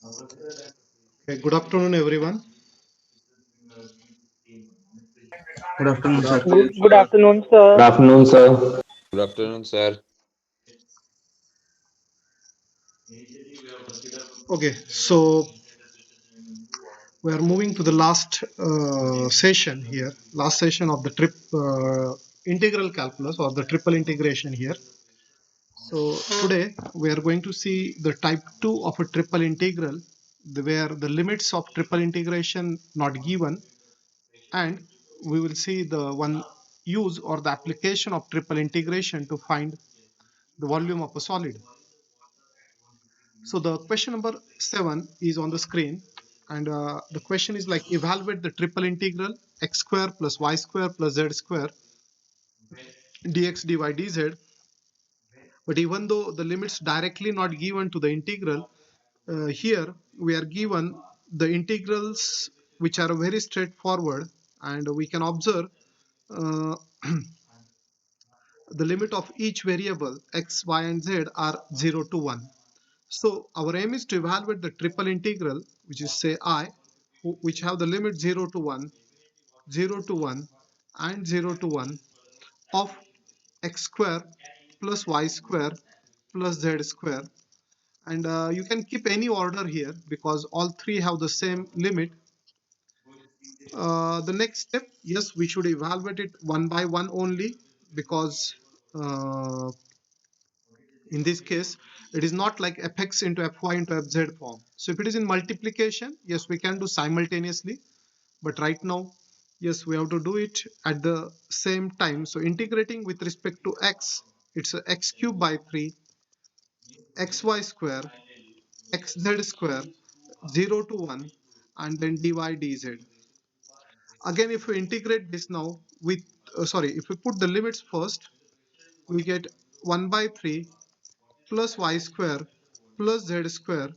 Okay, good afternoon, everyone. Good afternoon, Good sir. afternoon, Good sir. afternoon, Good sir. afternoon, sir. Good afternoon, sir. Okay, so we are moving to the last session here, last session of the integral calculus or the triple integration here. So today we are going to see the type 2 of a triple integral where the limits of triple integration not given, and we will see the one use or the application of triple integration to find the volume of a solid. So the question number 7 is on the screen, and the question is like evaluate the triple integral x square plus y square plus z square dx dy dz. But even though the limits directly not given to the integral, here we are given the integrals which are very straightforward, and we can observe uh, the limit of each variable x, y, and z are 0 to 1. So our aim is to evaluate the triple integral, which is say I, which have the limit 0 to 1, 0 to 1, and 0 to 1 of x square plus y square plus z square. And you can keep any order here because all three have the same limit. The next step, yes, we should evaluate it one by one only because uh, in this case it is not like fx into fy into fz form. So if it is in multiplication, yes, we can do simultaneously, but right now, yes, we have to do it at the same time. So integrating with respect to x, it's a x cube by 3 xy square xz square 0 to 1 and then dy dz. Again, if we integrate this now with if we put the limits first, we get 1 by 3 plus y square plus z square,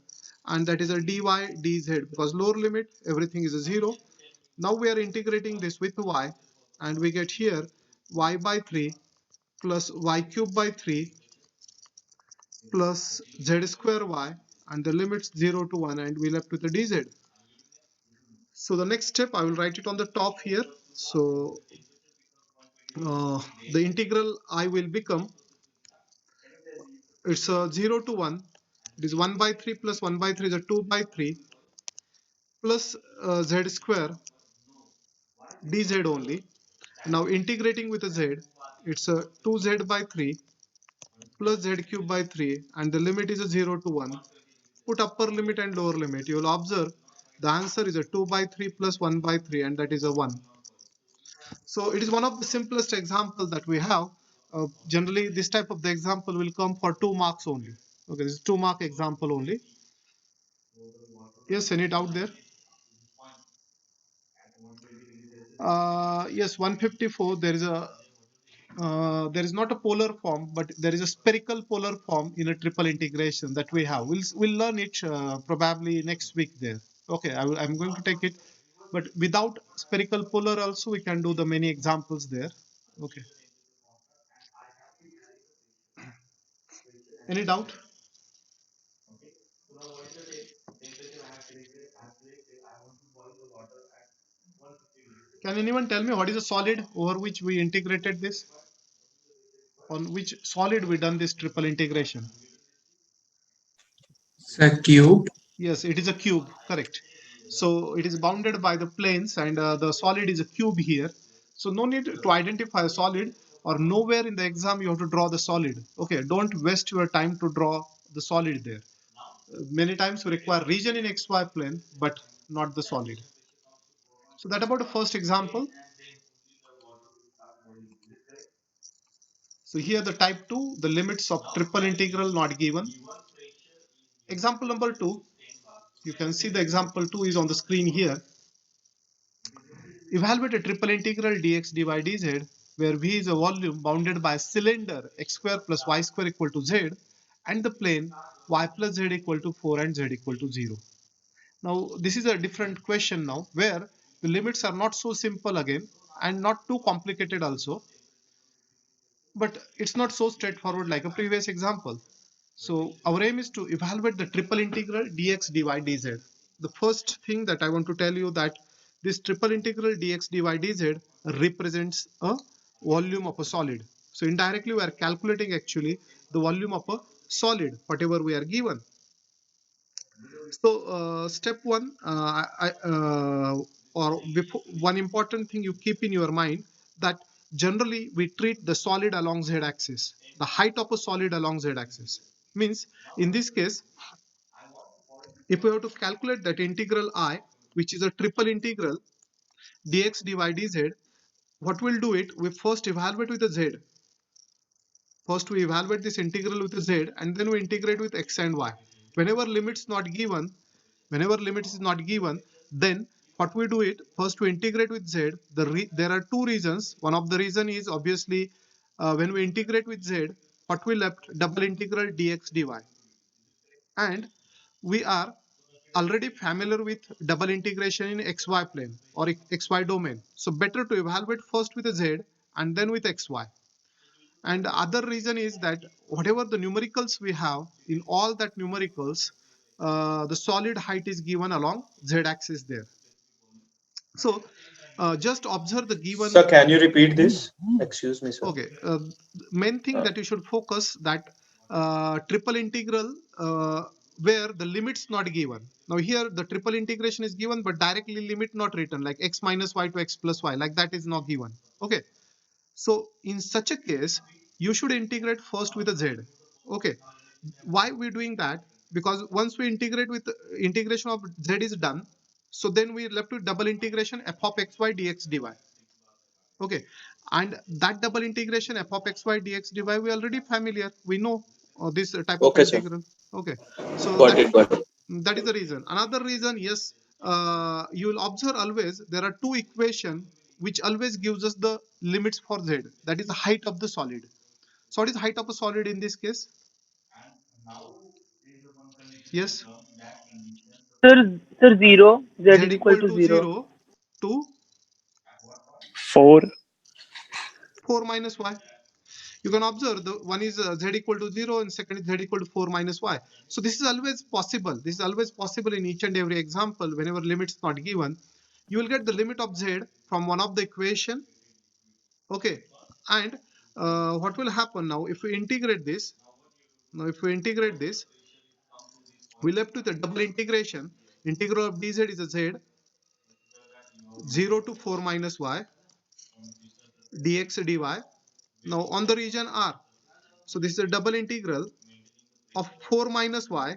and that is a dy dz because lower limit everything is a 0. Now we are integrating this with y, and we get here y by 3 plus y cube by 3 plus z square y, and the limits 0 to 1, and we left with the dz. So the next step, I will write it on the top here. So uh, the integral I will become, it's a 0 to 1, it is 1 by 3 plus 1 by 3 is a 2 by 3 plus z square dz only. Now integrating with a z, it's a 2z by 3 plus z cube by 3, and the limit is a 0 to 1. Put upper limit and lower limit. You will observe the answer is a 2 by 3 plus 1 by 3, and that is a 1. So it is one of the simplest examples that we have. Generally, this type of the example will come for 2 marks only. Okay, this is 2-mark example only. Yes, any doubt there? Yes, 154. There is not a polar form, but there is a spherical polar form in a triple integration that we have. We'll learn it probably next week there. Okay, I'm going to take it, but without spherical polar also we can do the many examples there. Okay, any doubt? Can anyone tell me what is a solid over which we integrated this? On which solid we done this triple integration? Sir, cube. Yes, it is a cube, correct. So it is bounded by the planes, and the solid is a cube here. So no need to identify a solid, or nowhere in the exam you have to draw the solid. Okay, don't waste your time to draw the solid there. Many times we require region in xy plane, but not the solid. So that about the first example. So here the type 2, the limits of triple integral not given. Example number 2, you can see the example 2 is on the screen here. Evaluate a triple integral dx dy dz where v is a volume bounded by a cylinder x square plus y square equal to z and the plane y plus z equal to 4 and z equal to 0. Now this is a different question now where the limits are not so simple again and not too complicated also, but it's not so straightforward like a previous example. So our aim is to evaluate the triple integral dx dy dz. The first thing that I want to tell you that this triple integral dx dy dz represents a volume of a solid. So indirectly we are calculating actually the volume of a solid, whatever we are given. So step one, or before, one important thing you keep in your mind that generally we treat the solid along z-axis, the height of a solid along z-axis. Means in this case, if we have to calculate that integral I, which is a triple integral dx dy dz, what we'll do it, we first evaluate with a z. First we evaluate this integral with a z and then we integrate with x and y. Whenever limits not given, whenever limit is not given, then what we do it, first we integrate with z. There are two reasons. One of the reason is obviously when we integrate with z, what we left, double integral dx dy, and we are already familiar with double integration in xy plane or xy domain. So better to evaluate first with a z and then with xy. And the other reason is that whatever the numericals we have, in all that numericals, the solid height is given along z-axis there. So just observe the given. Sir, can you repeat this? Excuse me, sir. Okay, main thing that you should focus that triple integral where the limits not given. Now here the triple integration is given, but directly limit not written, like x minus y to x plus y, like that is not given. Okay, so in such a case, you should integrate first with a z. Okay, why we doing that? Because once we integrate with integration of z is done, so then we left with double integration f of xy dx dy. Okay, and that double integration f of xy dx dy we already familiar. We know this type of Okay, sir. integral. Okay, so Got it, got it. that is the reason. Another reason, yes, you will observe always there are two equation which always gives us the limits for z. That is the height of the solid. So what is height of a solid in this case? Yes, Sir, 0. Z z is equal equal to to 0. 0 to 4. 4 minus y. You can observe the one is z equal to 0 and second is z equal to 4 minus y. So this is always possible. This is always possible in each and every example. Whenever limit is not given, you will get the limit of z from one of the equation. Okay, and what will happen now if we integrate this? Now if we integrate this, we left with a double integration. Integral of dz is a z 0 to 4 minus y dx dy. Now on the region R, so this is a double integral of 4 minus y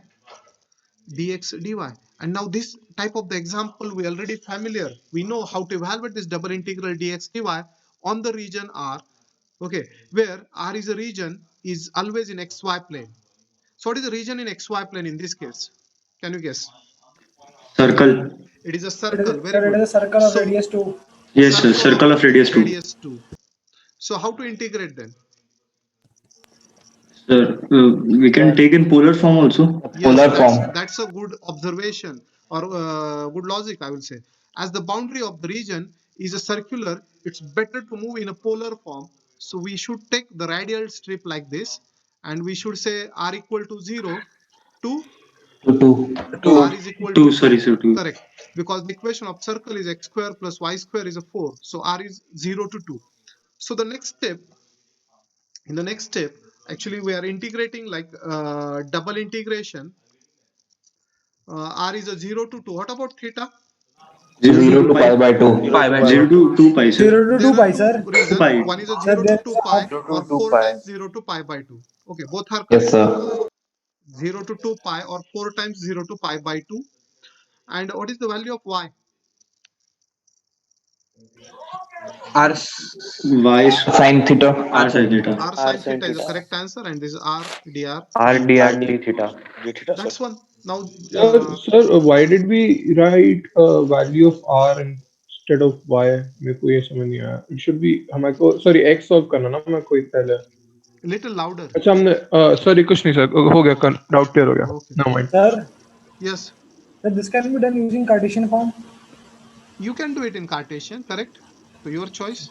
dx dy. And now this type of the example we already familiar. We know how to evaluate this double integral dx dy on the region R. Okay, where R is a region is always in xy plane. So what is the region in xy plane in this case? Can you guess? Circle. It is a circle. Very Sir, it good. is a circle of So radius 2. Yes, sir. Circle of radius 2. Radius 2. So how to integrate then? Sir, we can take in polar form also. Yes, that's a good observation or good logic, I will say. As the boundary of the region is a circular, it's better to move in a polar form. So we should take the radial strip like this, and we should say r equal to 0 to r is equal to 2. Correct. Because the equation of circle is x square plus y square is a 4. So r is 0 to 2. So the next step, in the next step, actually we are integrating like double integration. R is a 0 to 2. What about theta? 0 to pi by 2. 0 to 2 pi, sir. 0 to 2 pi, sir. Reason. Pi. One is a Sir, 0 to there 2 is pi a or 4 times 0 to pi by 2. Okay, both are correct. Yes, sir. 0 to 2 pi or 4 times 0 to pi by 2. And what is the value of y? Y Sin theta. r sin theta. R sin theta is the correct answer, and this is r dr. R dr d theta. That's one. Now, Sir, why did we write a value of r instead of y? मेरे को ये समझ नहीं आया. It should be हमारे को sorry x solve करना ना मेरे को पहले. little louder. अच्छा हमने sorry कुछ नहीं सर हो गया doubt clear हो गया. Okay. No mind. Sir, Yes, this can be done using Cartesian form. you can do it in Cartesian, correct? So your choice.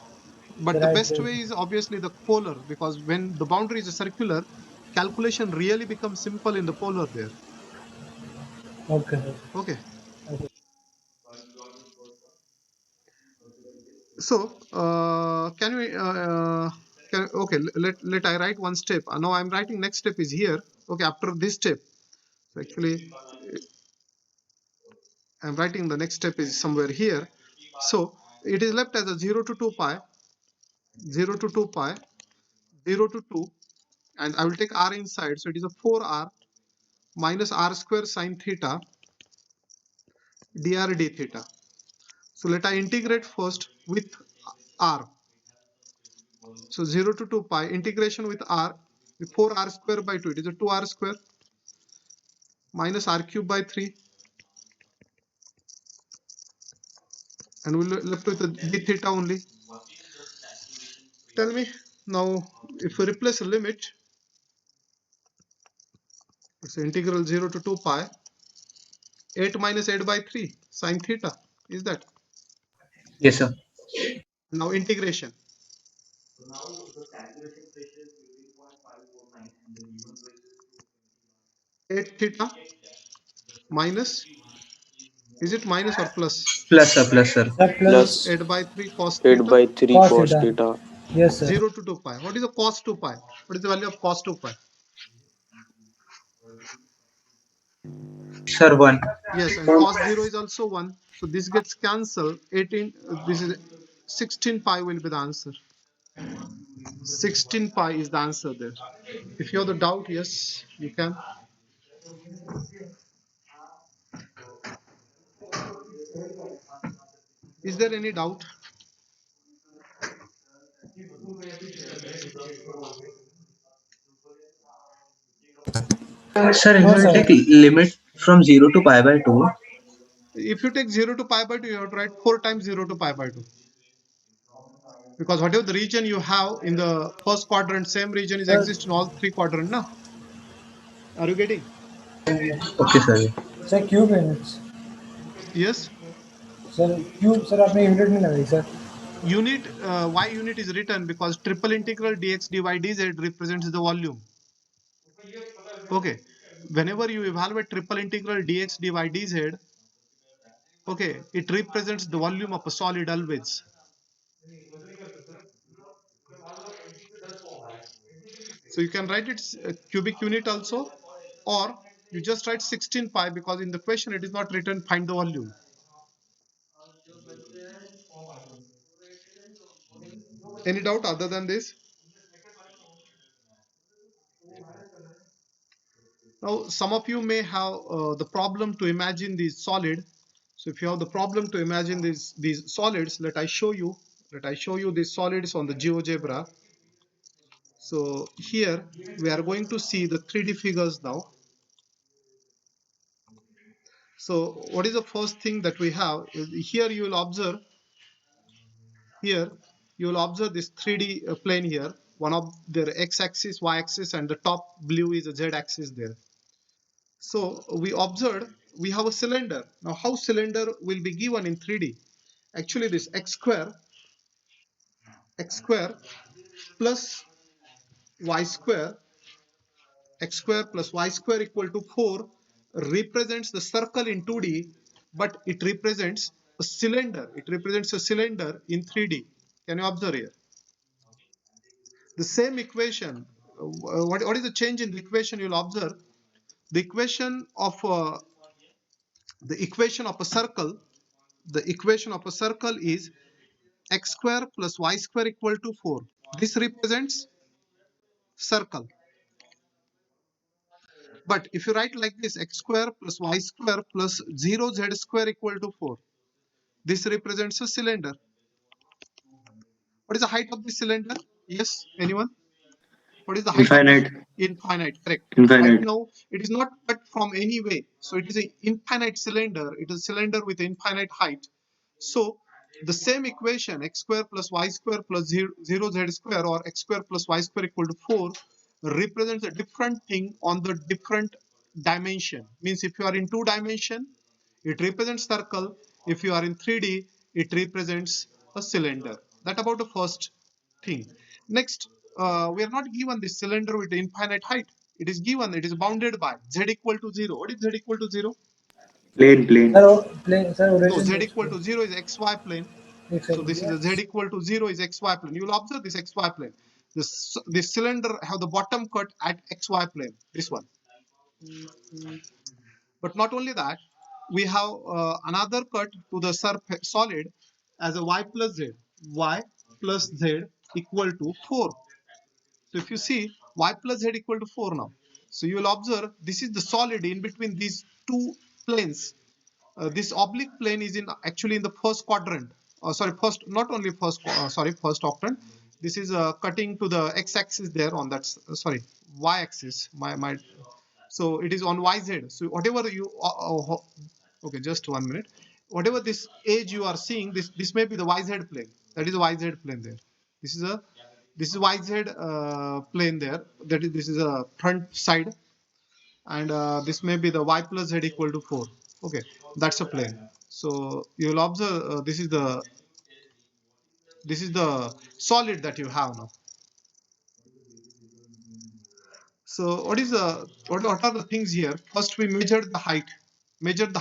But the Right, best right. way is obviously the polar, because when the boundary is a circular, calculation really becomes simple in the polar there. Okay, sir. Okay. So can we okay, let I write one step. Now I'm writing next step is here. Okay, after this step, so actually I'm writing the next step is somewhere here. So it is left as a 0 to 2 pi, 0 to 2 pi, 0 to 2, and I will take r inside. So it is a 4r minus r square sine theta dr d theta. So let I integrate first with r. So 0 to 2 pi integration with r, 4r square by 2, it is a 2r square minus r cube by 3, and we'll left with the d theta only. Tell me now, if we replace a limit, it's integral 0 to 2 pi 8 minus 8 by 3 sine theta, is that? Yes, sir. Now integration, 8 theta minus, is it minus or plus? Plus, sir. Plus, sir. Sir, Plus plus 8 by 3 cos 8 theta by 3 cos cos theta. theta. Yes, sir. 0 to 2 pi. What is the cos 2 pi? What is the value of cos 2 pi? Sir, 1. Yes, and cos 0 is also 1. So this gets cancelled. 18, this is 16 pi will be the answer. 16 pi is the answer there. If you have the doubt, yes, you can. Is there any doubt? Sir, if No, you sir. take limit from 0 to pi by 2, If you take 0 to pi by 2, you have to write 4 times 0 to pi by 2. Because whatever the region you have in the first quadrant, same region is Sir, exist in all three quadrants. No? Are you getting? okay, sir. sir cube units Yes. Sir cube sir आपने unit नहीं लगाई sir Unit, why unit is written? Because triple integral dx dy dz represents the volume. Okay. Whenever you evaluate triple integral dx dy dz, okay, it represents the volume of a solid always. So you can write it cubic unit also, or you just write 16 pi, because in the question it is not written find the volume. Any doubt other than this? Now some of you may have the problem to imagine these solid. So if you have the problem to imagine these solids, let I show you these solids on the GeoGebra. So here we are going to see the 3D figures now. So what is the first thing that we have? Here you will observe, this 3D plane here. One of their x-axis, y-axis, and the top blue is a z-axis there. So we observed we have a cylinder. Now how cylinder will be given in 3D? Actually this x square plus y square, x square plus y square equal to 4 represents the circle in 2D, but it represents a cylinder. It represents a cylinder in 3D. Can you observe here? The same equation. What is the change in the equation? You'll observe the equation of a circle. The equation of a circle is x square plus y square equal to 4. This represents circle. But if you write like this, x square plus y square plus 0 z square equal to 4, this represents a cylinder. What is the height of the cylinder? Yes, anyone? What is the height of Infinite. Infinite, correct. Infinite. Right now, it is not cut from any way. So it is an infinite cylinder. It is a cylinder with infinite height. So the same equation, x square plus y square plus 0 z square, or x square plus y square equal to 4, represents a different thing on the different dimension. Means if you are in 2 dimension, it represents circle. If you are in 3D, it represents a cylinder. That about the first thing. Next, we are not given this cylinder with infinite height. it is given, it is bounded by z equal to 0. What is z equal to 0? Plane. Sir plane sir No, z origin equal to 0 is xy plane. एक So second this is a z equal to 0 is xy plane. You will observe this xy plane. This cylinder have the bottom cut at xy plane. This one. But not only that, we have another cut to the surface solid as a y plus z. Y plus z equal to 4. So if you see y plus z equal to 4 now. So you will observe this is the solid in between these two planes. This oblique plane is in actually in the first quadrant. Sorry, first, not only first, first octant. This is cutting to the x-axis there on that, sorry, y-axis. My So it is on yz. So whatever you, okay, just 1 minute. Whatever this edge you are seeing, this may be the yz plane. That is the yz plane there. This is yz plane there. That is, this is a front side, and this may be the y plus z equal to 4. Okay, that's a plane. So you will observe this is the solid that you have now. So what are the things here? First we measured the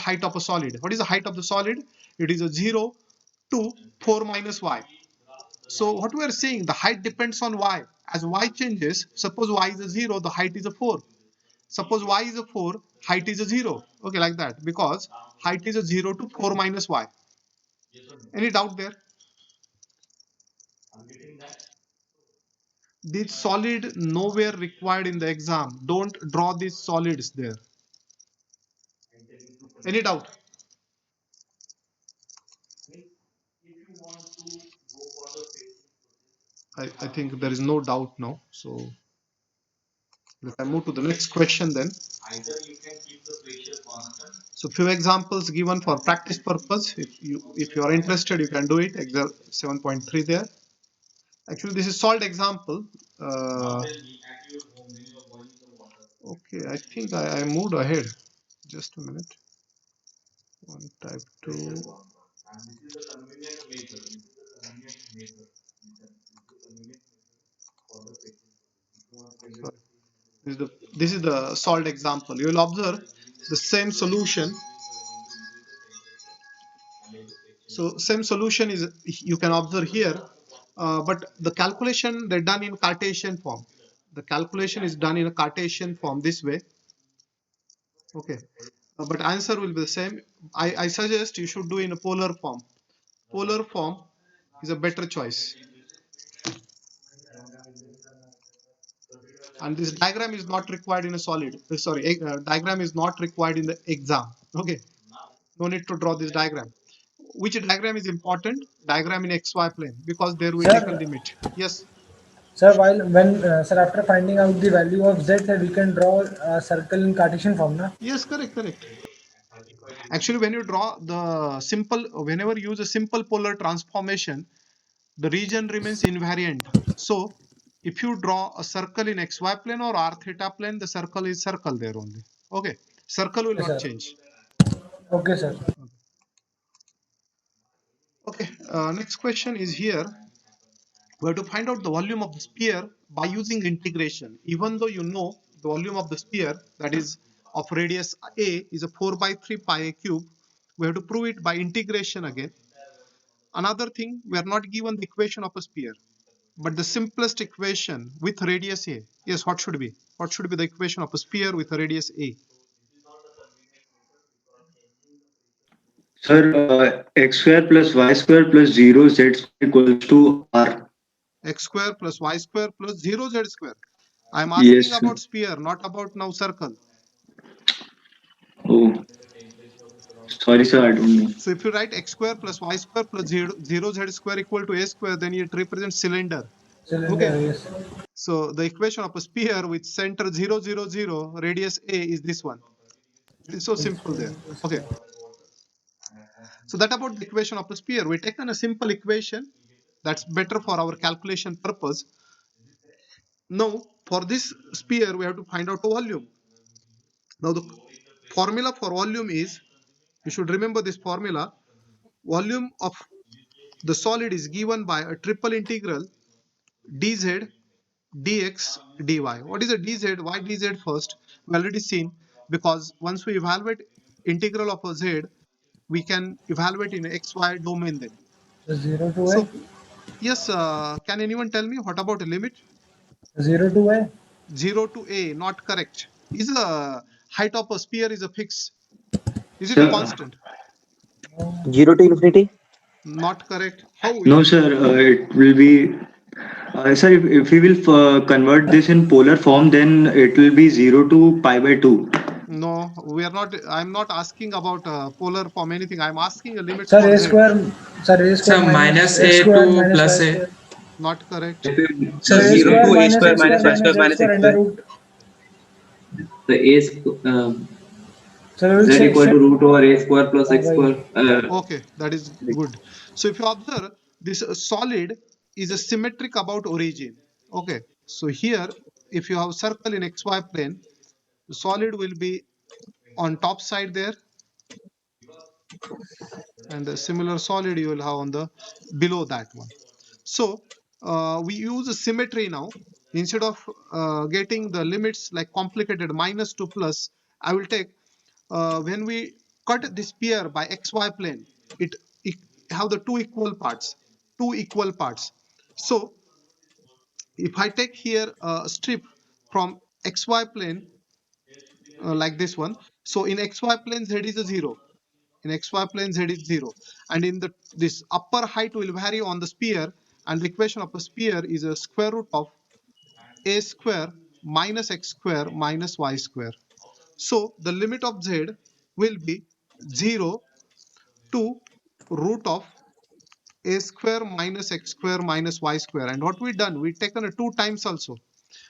height of a solid. What is the height of the solid? It is a 0 to 4 minus y. So what we are saying, the height depends on y. As y changes, suppose y is a 0, the height is a 4. Suppose y is a 4, height is a 0. Okay, like that, because height is a 0 to 4 minus y. Any doubt there? This solid nowhere required in the exam. Don't draw these solids there. Any doubt? I think there is no doubt now. So let I move to the next question then. So few examples given for practice purpose. If you are interested, you can do it. Example 7.3 there. Actually, this is solved example. Okay, I think I moved ahead. Just a minute. One type 2. This is the solved example. You will observe the same solution. So same solution is you can observe here, but the calculation they're done in Cartesian form. The calculation is done in a Cartesian form this way. Okay, but answer will be the same. I suggest you should do in a polar form. Polar form is a better choice. And this diagram is not required in a solid. Diagram is not required in the exam. Okay, no need to draw this diagram. Which diagram is important? Diagram in xy plane, because there we take a sir limit. Yes. sir while when sir after finding out the value of z we can draw a circle in Cartesian form na? Yes, correct. Actually, when you draw the simple, whenever you use a simple polar transformation, the region remains invariant. So if you draw a circle in xy plane or r theta plane, the circle is circle there only. Okay, circle will Yes, not sir. change. Okay sir. Okay, next question is here. We have to find out the volume of the sphere by using integration. Even though you know the volume of the sphere, that is of radius a, is a 4 by 3 pi a cube, we have to prove it by integration again. Another thing, we are not given the equation of a sphere, but the simplest equation with radius a. Yes, what should be? What should be the equation of a sphere with a radius a? Sir, x square plus y square plus 0 z square equals to r. X square plus y square plus 0 z square. I am Yes, asking sir. about sphere, not about now circle. Oh, sorry, sir, I don't know. So if you write x square plus y square plus 0 z square equal to a square, then it represents cylinder. Cylinder, Okay. yes. So the equation of a sphere with center 0, 0, 0, radius a is this one. It is so simple there. Okay. So that about the equation of a sphere. We taken a simple equation that's better for our calculation purpose. Now for this sphere we have to find out the volume. Now the formula for volume is, you should remember this formula. Volume of the solid is given by a triple integral dz dx dy. What is a dz? Why dz first? We already seen, because once we evaluate integral of a z, we can evaluate in xy domain then. So 0 to So a, yes, can anyone tell me what about a limit? 0 to a. 0 to a, not correct. Is the height of a sphere is a fixed? Is it a Sir, constant? 0 to infinity. Not correct. How it no, is? sir. It will be. Sir, if we will convert this in polar form, then it will be 0 to pi by 2. No, we are not. I'm not asking about polar form anything. I'm asking a limit Sir, for a z. square, sir, a square Sir, minus minus x a square to minus y plus a. square. Not correct. So Sir, a 0 square to a minus square x square minus y minus square z minus square x under square. root. The a So we will z say equal to root over a square plus x by square. Okay, that is good. So if you observe, this solid is a symmetric about origin. Okay, so here if you have circle in xy plane, the solid will be on top side there, and a similar solid you will have on the below that one. So we use a symmetry now. Instead of getting the limits like complicated minus to plus, I will take when we cut this sphere by xy plane, it have the two equal parts. So if I take here a strip from xy plane like this one, so in xy plane z is a 0, in xy plane z is 0, and in the this upper height will vary on the sphere, and the equation of a sphere is a square root of a square minus x square minus y square. So the limit of z will be 0 to root of a square minus x square minus y square. And what we done, we taken a 2 times also.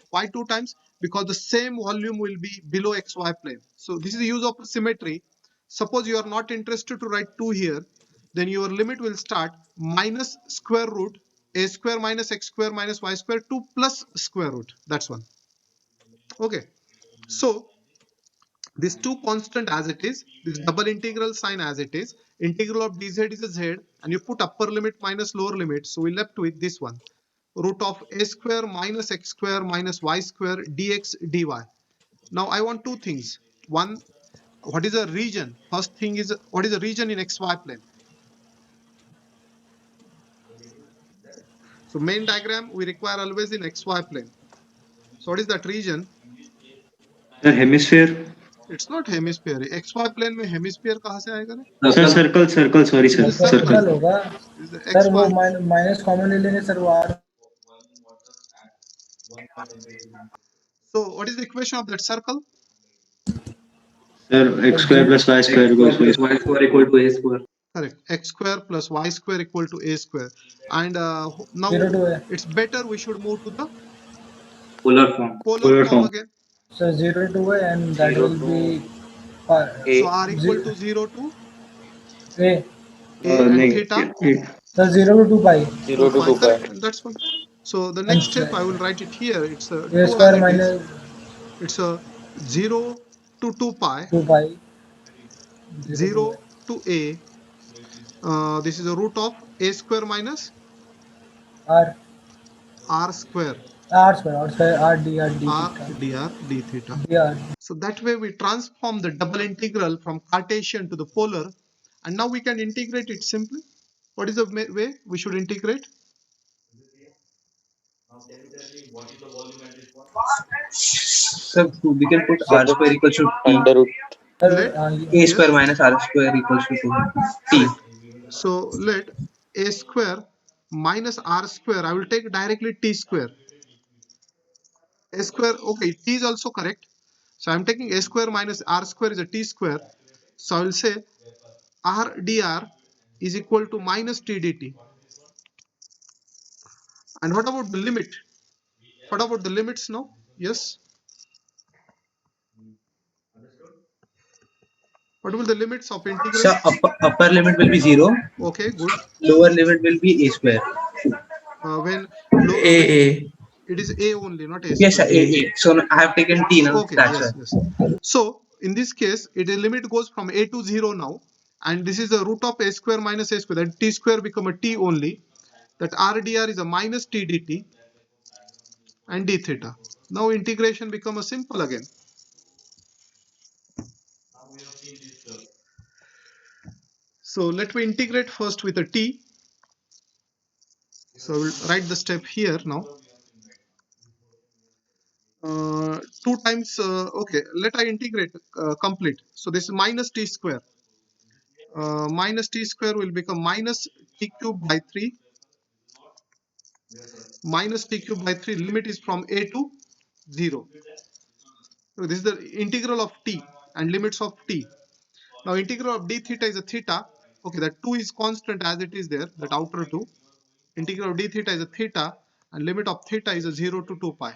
Why 2 times? Because the same volume will be below xy plane. So this is the use of symmetry. Suppose you are not interested to write 2 here, then your limit will start minus square root a square minus x square minus y square 2 plus square root. That's one. Okay. So this 2 constant as it is, this double integral sign as it is, integral of dz is a z, and you put upper limit minus lower limit, so we left with this one, root of a square minus x square minus y square dx dy. Now I want two things. One, what is a region? First thing is, what is a region in xy plane? So main diagram we require always in xy plane. So what is that region? Sir, hemisphere. It's not hemisphere. xy plane में hemisphere कहाँ से आएगा रे? Sir, circle, circle. Sorry, This sir. is sir circle. Circle होगा. This is the sir वो xy. Minus common ले लेंगे sir, वो are. So what is the equation of that circle? Sir, x square plus y X square square equals to plus y square equal to a square. Correct. X square plus y square equal to a square. And now 0 to a. it's better we should move to the Polar form. polar polar form form. again. So 0 to a, and that 0 will be to So a. r equal to 0 to a. a and theta Negative. So 0 to 2 pi. 0 to 2 pi. Correct. And that's one. So the And next step I will write it here. It's a a 2 as square it is. minus It's a 0 to 2 pi, 2 pi. 0 to 0 to a. This is a root of a square minus a. R. r square, R square, R d, R d r theta. dr d theta. dr. So that way we transform the double integral from Cartesian to the polar, and now we can integrate it simply. What is the way we should integrate? So we can put So r square equals to t. under root. Let A yes, square minus r square equals to 2 t. correct. So let a square minus r square. I will take directly t square. A square. Okay, t is also correct. So I am taking a square minus r square is a t square. So I will say r dr is equal to minus t dt. And what about the limit? What about the limits now? Yes. What will the limits of So integral? upper limit will be 0. Okay, good. Lower limit will be a square. When when A. it is a only, not a Yes, sir, square. a. So I have taken t now. Okay, That's yes, why. yes. So in this case, the limit goes from a to 0 now, and this is the root of a square minus a square. That t square become a t only. That r dr is a minus t dt, and d theta. Now integration becomes simple again. So let me integrate first with a t. So we'll write the step here now. 2 times, okay, let I integrate complete. So this is minus t square. Minus t square will become minus t cube by 3. Minus t cube by 3, limit is from a to 0. So this is the integral of t and limits of t. Now integral of d theta is a theta. Okay, that 2 is constant as it is there, that outer 2. Integral of d theta is a theta and limit of theta is a 0 to 2 pi.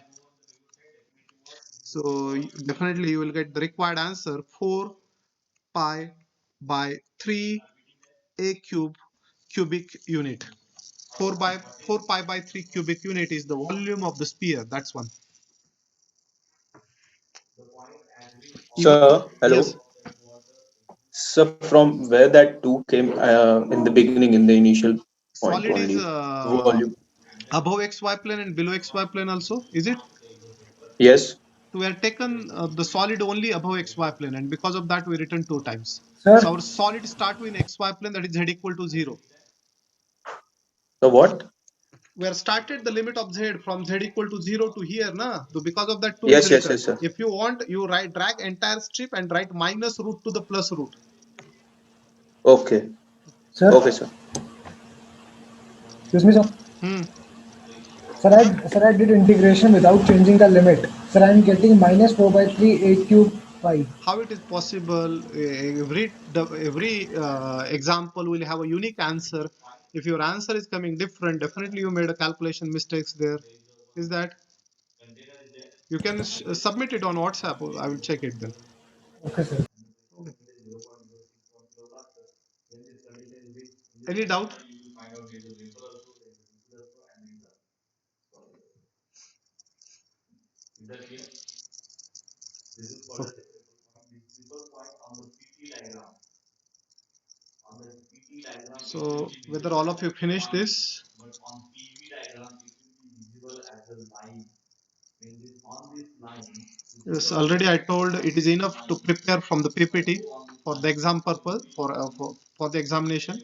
So definitely you will get the required answer 4 pi by 3 a cube cubic unit. 4 pi by 3 cubic unit is the volume of the sphere. That's one. Sir, Yes. hello. So from where that 2 came in the beginning, in the initial point Solid is only, volume. above xy plane and below xy plane also, is it? Yes. So we have taken the solid only above xy plane, and because of that we written 2 times. Sir, So our solid start with xy plane, that is z equal to 0. So what? We have started the limit of z from z equal to 0 to here, na? So because of that 2 is Yes, yes, written. yes, sir. If you want, you drag entire strip and write minus root to the plus root. Okay. sir, Okay, sir. excuse me, sir. Sir, I did integration without changing the limit. Sir, I am getting minus 4 by 3 a cube pi. How it is possible? Every example will have a unique answer. If your answer is coming different, definitely you made a calculation mistakes there. Is that? You can submit it on WhatsApp. I will check it then. Okay, sir. Any doubt? Okay. So whether all of you finish this? Yes, already I told it is enough to prepare from the PPT for the exam purpose, for the examination.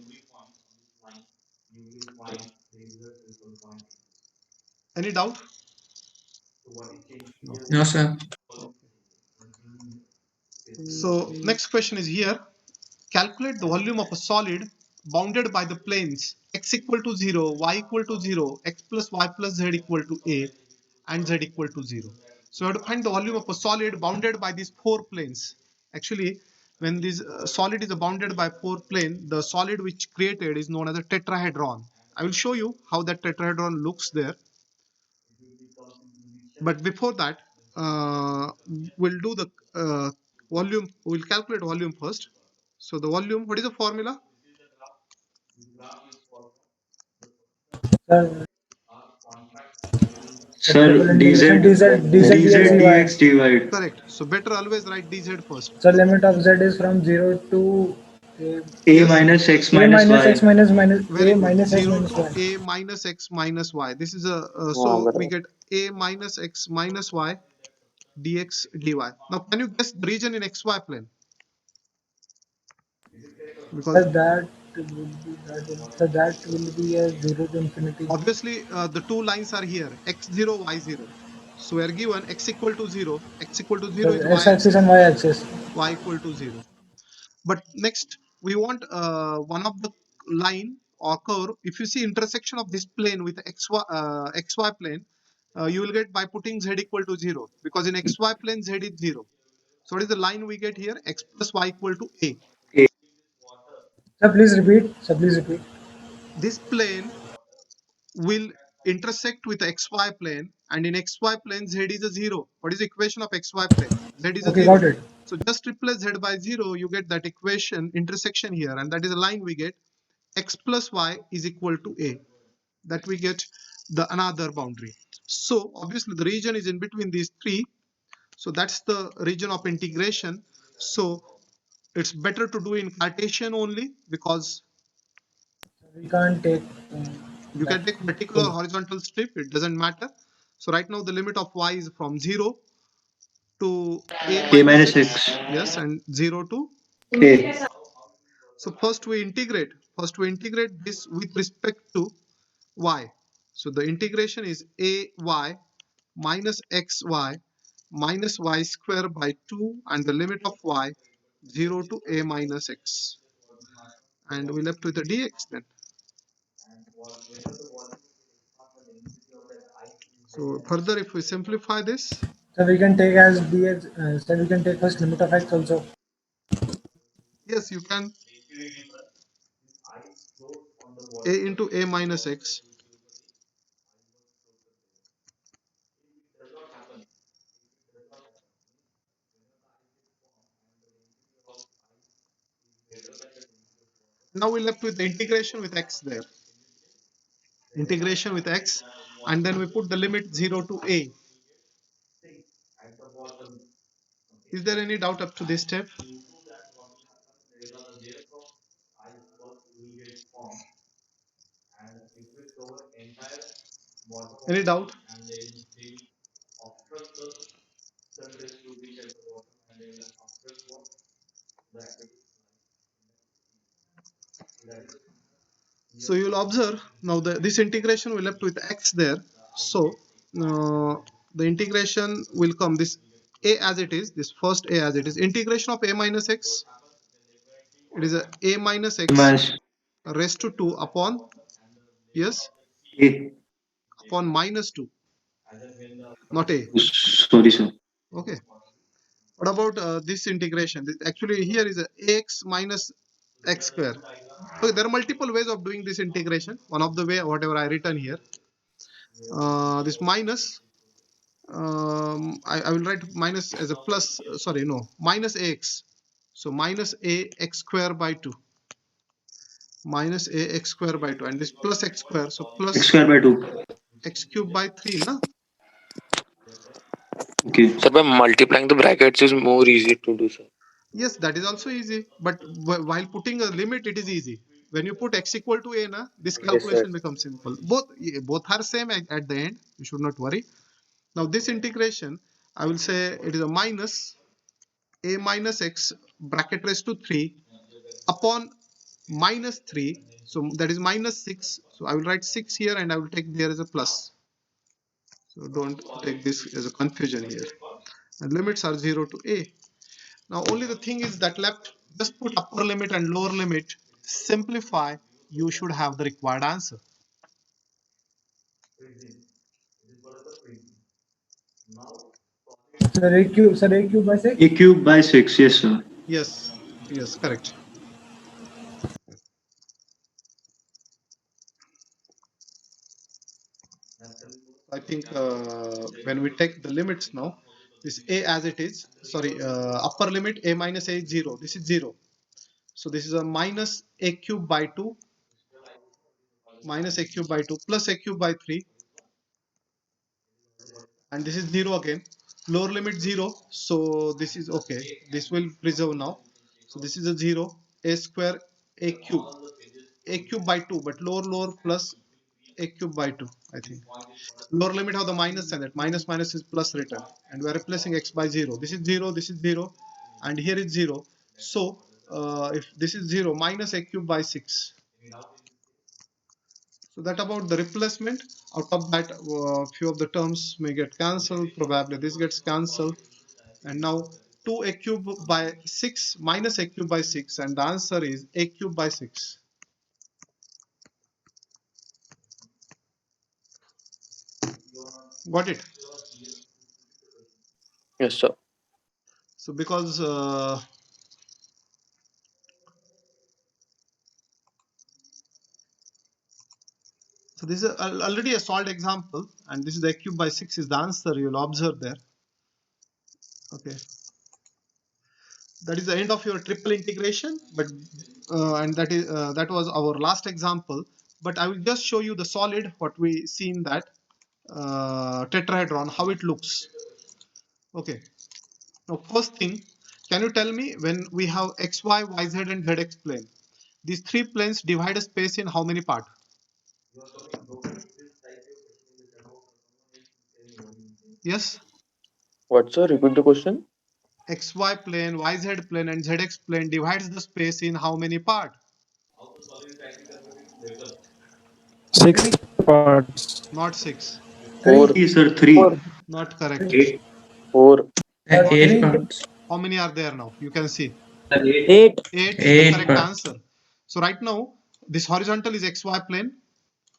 Any doubt? No, sir. So next question is here. Calculate the volume of a solid bounded by the planes x equal to 0, y equal to 0, x plus y plus z equal to a, and z equal to 0. So we have to find the volume of a solid bounded by these 4 planes. Actually, when this solid is bounded by 4 plane, the solid which created is known as a tetrahedron. I will show you how that tetrahedron looks there. But before that, we'll do the volume. We'll calculate volume first. So the volume, what is the formula? Sir, Sir, triple dz integration dz dz dx dx dy. dy. Correct. So better always write dz first. So limit of z is from 0 to A Yes. minus x a minus minus y. x minus minus Very a good. minus x 0 minus to y. a minus x minus y. This is a हाँ, so we बराबर. get a minus x minus y dx dy. Now can you guess the region in xy plane? Because Sir, that will be a 0 to infinity. obviously the two lines are here, x0, y0. So we are given x equal to 0. X equal to 0 is Sir, x axis y-axis, and y axis. y equal to 0. But next, we want one of the line or curve. If you see intersection of this plane with xy plane, you will get by putting z equal to 0, because in xy plane z is 0. So what is the line we get here? X plus y equal to a. Sir, please repeat. Sir, please repeat. This plane will intersect with the xy plane, and in xy plane z is a 0. What is the equation of xy plane? Z is a Okay, 0. got it. So just replace z by 0, you get that equation intersection here, and that is a line we get. X plus y is equal to a, that we get the another boundary. So obviously the region is in between these three, so that's the region of integration. So it's better to do in Cartesian only, because We can't take you that. can take vertical or horizontal strip, it doesn't matter. So right now the limit of y is from 0 to A minus x. yes, and 0 to. A. So first we integrate this with respect to y. So the integration is a y minus xy minus y square by 2, and the limit of y 0 to a minus x, and we left with the dx then. So further if we simplify this, So we can take as dx. So we can take first limit of x also. yes, you can a into a minus x. Now we left with the integration with x there. Integration with x, and then we put the limit 0 to a. Is there any doubt up to this step? Any doubt? So you'll observe now this integration will left with x there. So the integration will come this a as it is, this first a as it is. Integration of a minus x, it is a minus x Minus raised to 2 upon, yes, A. upon minus 2, not a. Sorry, sir. Okay. What about this integration? This, actually here is a ax minus x square. Okay, there are multiple ways of doing this integration. One of the way, whatever I written here, this minus, I will write minus as a plus, sorry, no, minus ax. So minus ax square by 2. Minus ax square by 2. And this plus x square. So plus X square by 2. x cube by 3. Na? Okay. Sir, by multiplying the brackets is more easy to do, sir. Yes, that is also easy. But while putting a limit, it is easy. When you put x equal to a, na, this calculation becomes simple. Both are same at the end. You should not worry. Now this integration, I will say it is a minus a minus x bracket raised to 3 upon minus 3. So that is minus 6. So I will write 6 here and I will take there as a plus. So don't take this as a confusion here. And limits are 0 to a. Now only the thing is that left, just put upper limit and lower limit, simplify, you should have the required answer. Sir, a cube by 6. A cube by 6. Yes, sir. Yes, yes, correct. I think when we take the limits now, this a as it is, sorry, upper limit a minus a is 0. This is 0. So this is a minus a cube by 2, minus a cube by 2 plus a cube by 3, and this is 0 again. Lower limit 0. So this is okay. This will preserve now. So this is a 0. A square a cube by 2, but lower plus a cube by 2, I think. Lower limit of the minus and that minus minus is plus written, and we are replacing x by 0. This is 0, this is 0, and here is 0. So if this is 0, minus a cube by 6. So that about the replacement. Out of that, few of the terms may get cancelled. Probably this gets cancelled, and now 2 a cube by 6 minus a cube by 6, and the answer is a cube by 6. Got it? Yes, sir. So because so this is already a solved example, and this is the a cube by 6 is the answer. You'll observe there. Okay, that is the end of your triple integration. But and that was our last example. But I will just show you the solid what we see in that tetrahedron, how it looks. Okay. Now first thing, can you tell me when we have xy, yz, and zx plane, these three planes divide a space in how many parts? Yes, What, sir? Repeat the question. xy plane, yz plane, and zx plane divides the space in how many part? 6 parts. Not 6. 4. 3. Three, sir, three. Not correct. 8. 4. 3. 8 parts. How many are there now? You can see. 8. 8 is the 8 correct parts. answer. So right now, this horizontal is xy plane.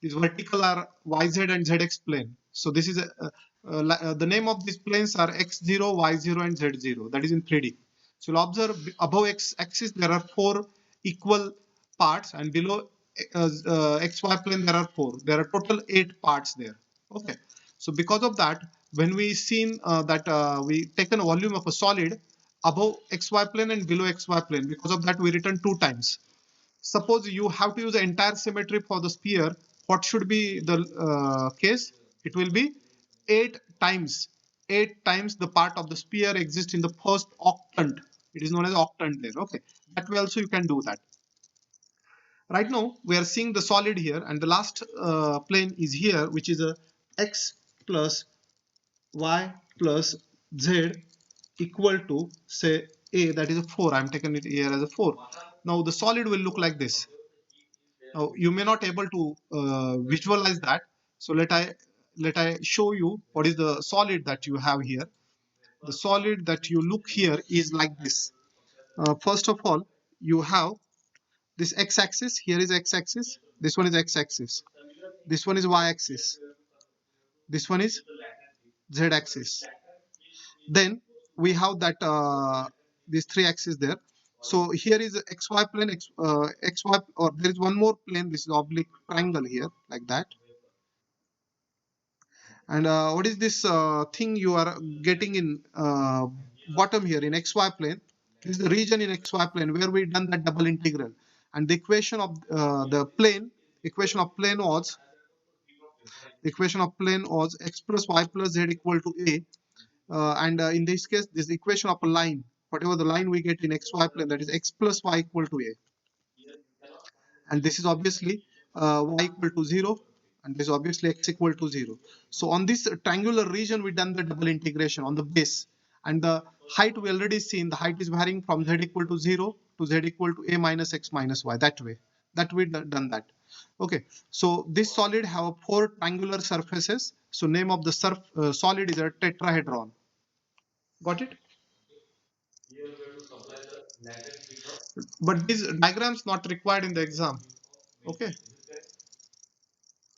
These vertical are yz and zx plane. So this is the name of these planes are x0, y0, and z0. That is in 3D. So you'll observe above x-axis there are 4 equal parts, and below xy plane there are 4. There are total 8 parts there. Okay. So because of that, when we seen that we taken a volume of a solid above xy plane and below xy plane, because of that we written 2 times. Suppose you have to use the entire symmetry for the sphere, what should be the case? It will be 8 times. 8 times the part of the sphere exists in the first octant. It is known as octant there. Okay. That way also you can do that. Right now we are seeing the solid here, and the last plane is here, which is a x plus y plus z equal to say a, that is a 4. I'm taking it here as a 4. Now the solid will look like this. Now you may not able to visualize that, so let I show you what is the solid that you have here. The solid that you look here is like this. First of all, you have this x-axis. Here is x-axis, this one is x-axis, this one is y-axis, this one is z-axis. Then we have that these three axes there. So here is xy plane, xy, or there is one more plane. This is oblique triangle here, like that. And what is this thing you are getting in bottom here in xy plane? This is the region in xy plane where we done that double integral. And the equation of the plane, equation of plane was x plus y plus z equal to a. And in this case, this equation of a line, whatever the line we get in xy plane, that is x plus y equal to a. And this is obviously y equal to 0, and this is obviously x equal to 0. So on this triangular region we done the double integration on the base, and the height we already seen. The height is varying from z equal to 0 to z equal to a minus x minus y, that way, that we done that. Okay, so this solid have 4 triangular surfaces. So name of the solid is a tetrahedron. Got it? But these diagrams not required in the exam. Okay.